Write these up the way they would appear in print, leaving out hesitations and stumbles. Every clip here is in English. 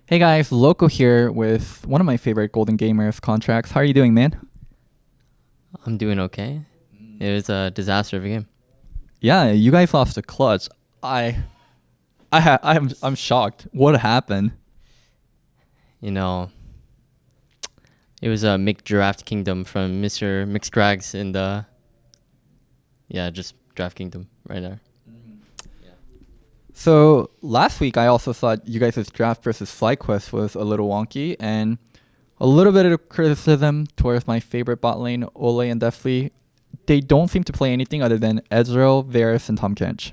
Hey guys, Loco here with one of my favorite Golden Gamers, Contractz. How are you doing, man? I'm doing okay. It was a disaster of a game. Yeah, you guys lost the clutch. I, I'm shocked. What happened? You know, it was a McDraft Kingdom from Mr. McScrags in the just Draft Kingdom right there. So last week, I also thought you guys' draft versus FlyQuest was a little wonky, and a little bit of criticism towards my favorite bot lane, Ole and Deathly. They don't seem to play anything other than Ezreal, Varus, and Tahm Kench.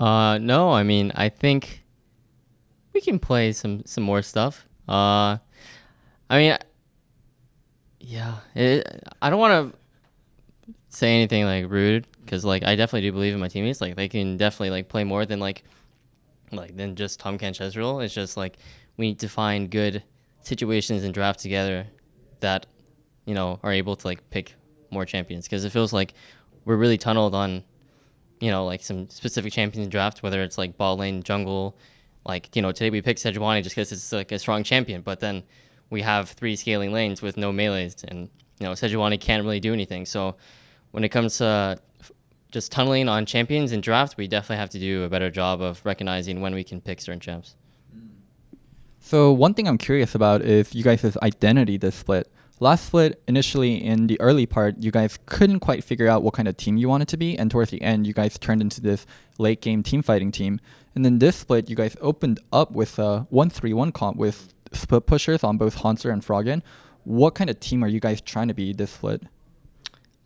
No, I mean I think we can play some more stuff. I mean, I don't want to say anything like rude because like I definitely do believe in my teammates. Like they can definitely like play more than like than just Tahm Kench Ezreal. It's just like we need to find good situations and draft together that are able to like pick more champions because it feels like we're really tunneled on like some specific champions in draft, whether it's like bot lane, jungle. Like today we picked Sejuani just because it's like a strong champion, but then we have 3 scaling lanes with no melees, and Sejuani can't really do anything. So when it comes to just tunneling on champions in draft, we definitely have to do a better job of recognizing when we can pick certain champs. So one thing I'm curious about is you guys' identity this split. Last split, initially in the early part, you guys couldn't quite figure out what kind of team you wanted to be, and towards the end, you guys turned into this late game team fighting team. And then this split, you guys opened up with a 1-3-1 comp with split pushers on both Haunter and Froggen. What kind of team are you guys trying to be this split?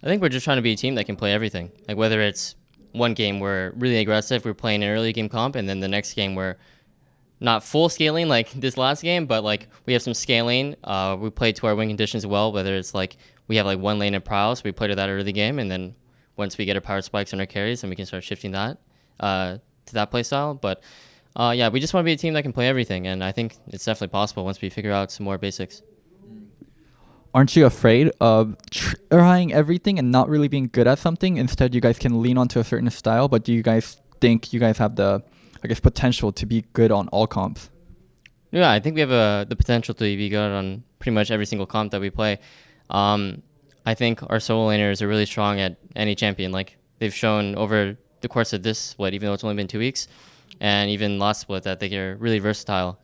I think we're just trying to be a team that can play everything. Like whether it's one game we're really aggressive, we're playing an early game comp, and then the next game we're not full scaling like this last game, but like we have some scaling. We play to our win conditions well, whether it's like we have like one lane of prowess, we play to that early game, and then once we get our power spikes on our carries, then we can start shifting that to that play style. But we just want to be a team that can play everything, and I think it's definitely possible once we figure out some more basics. Aren't you afraid of trying everything and not really being good at something? Instead, you guys can lean onto a certain style, but do you guys think you guys have the, I guess, potential to be good on all comps? Yeah, I think we have the potential to be good on pretty much every single comp that we play. I think our solo laners are really strong at any champion. Like they've shown over the course of this split, even though it's only been 2 weeks, and even last split, that they are really versatile.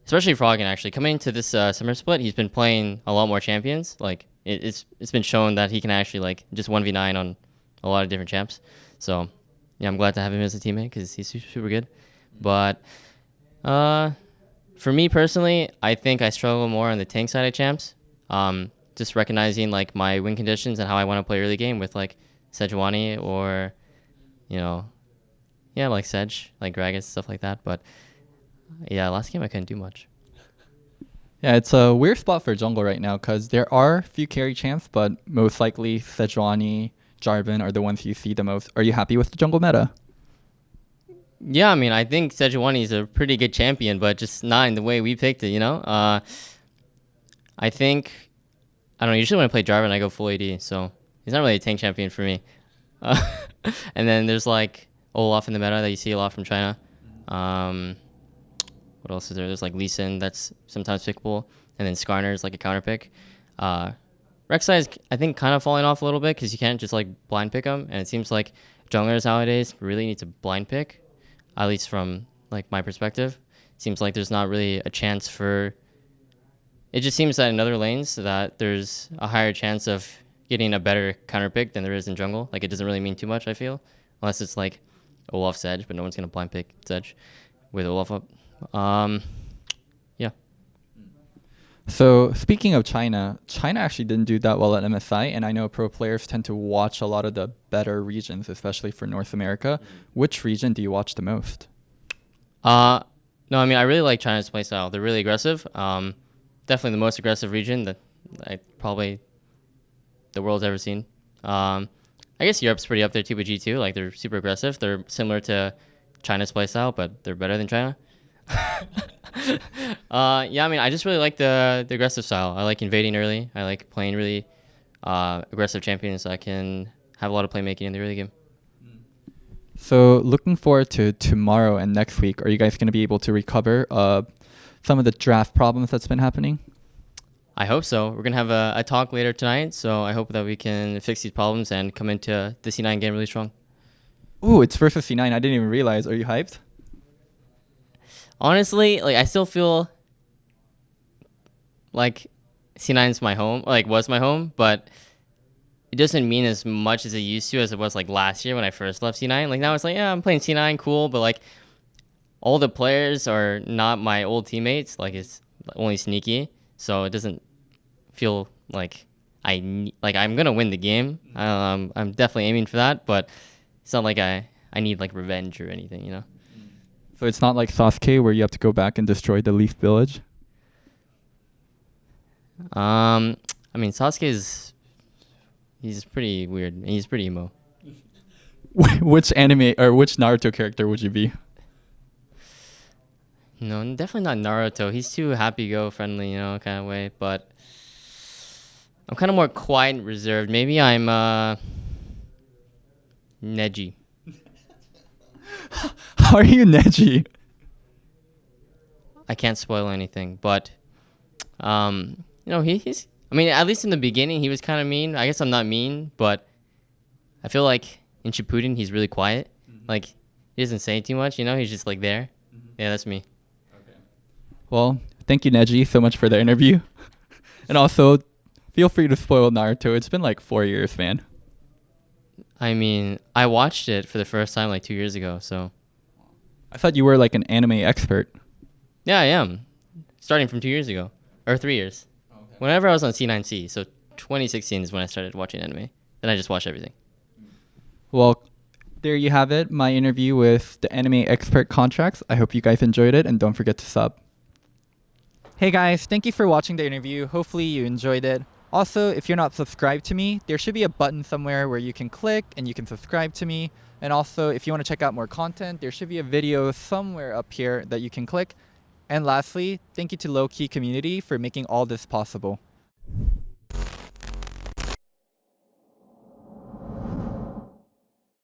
Especially Froggen, actually coming into this summer split, he's been playing a lot more champions. Like it's been shown that he can actually like just 1v9 on a lot of different champs. So yeah, I'm glad to have him as a teammate because he's super good. But for me personally, I think I struggle more on the tank side of champs. Just recognizing like my win conditions and how I want to play early game with like Sejuani or like Sedge, like Gragas, stuff like that. But yeah, last game I couldn't do much. Yeah, it's a weird spot for jungle right now because there are a few carry champs, but most likely Sejuani, Jarvan are the ones you see the most. Are you happy with the jungle meta? Yeah, I mean, I think Sejuani is a pretty good champion, but just not in the way we picked it, I think, I don't know, usually when I play Jarvan, I go full AD, so he's not really a tank champion for me. And then there's like Olaf in the meta that you see a lot from China. What else is there? There's like Lee Sin that's sometimes pickable, and then Skarner is like a counter pick. Rek'Sai is, I think, kind of falling off a little bit because you can't just like blind pick them, and it seems like junglers nowadays really need to blind pick, at least from like my perspective. Seems like there's not really a chance for. It just seems that in other lanes that there's a higher chance of getting a better counter pick than there is in jungle. Like it doesn't really mean too much, I feel, unless it's like Olaf's Edge, but no one's gonna blind pick Edge with Olaf up. Yeah. So speaking of China, China actually didn't do that well at MSI, and I know pro players tend to watch a lot of the better regions, especially for North America. Which region do you watch the most? No, I mean I really like China's playstyle. They're really aggressive. Definitely the most aggressive region that probably the world's ever seen. I guess Europe's pretty up there too with G2. Like they're super aggressive. They're similar to China's playstyle, but they're better than China. I mean, I just really like the aggressive style. I like invading early. I like playing really aggressive champions that can have a lot of playmaking in the early game. So looking forward to tomorrow and next week. Are you guys going to be able to recover some of the draft problems that's been happening? I hope so. We're gonna have a talk later tonight, so I hope that we can fix these problems and come into the C9 game really strong. Ooh, it's versus C9. I didn't even realize. Are you hyped? Honestly, like I still feel like C9's my home, like was my home, but it doesn't mean as much as it used to as it was like last year when I first left C9. Like now it's like, yeah, I'm playing C9, cool, but like all the players are not my old teammates. Like it's only Sneaky, so it doesn't feel like I'm gonna win the game. I'm definitely aiming for that, but it's not like I need like revenge or anything, you know. So it's not like Sasuke where you have to go back and destroy the Leaf Village? I mean he's pretty weird and he's pretty emo. Which anime or which Naruto character would you be? No, definitely not Naruto. He's too happy-go-friendly, you know, kind of way. But I'm kind of more quiet and reserved. Maybe I'm Neji. How are you Neji? I can't spoil anything, but you know, he's. I mean, at least in the beginning, he was kind of mean. I guess I'm not mean, but I feel like in Shippuden, he's really quiet. Mm-hmm. Like he doesn't say too much, you know. He's just like there. Mm-hmm. Yeah, that's me. Okay. Well, thank you, Neji, so much for the interview, and also feel free to spoil Naruto. It's been like 4 years, man. I mean, I watched it for the first time like 2 years ago, so. I thought you were like an anime expert. Yeah, I am. Starting from 2 years ago. Or 3 years. Okay. Whenever I was on C9C, so 2016 is when I started watching anime. Then I just watched everything. Well, there you have it. My interview with the anime expert Contractz. I hope you guys enjoyed it, and don't forget to sub. Hey guys, thank you for watching the interview. Hopefully you enjoyed it. Also, if you're not subscribed to me, there should be a button somewhere where you can click and you can subscribe to me. And also, if you want to check out more content, there should be a video somewhere up here that you can click. And lastly, thank you to Lowkey community for making all this possible.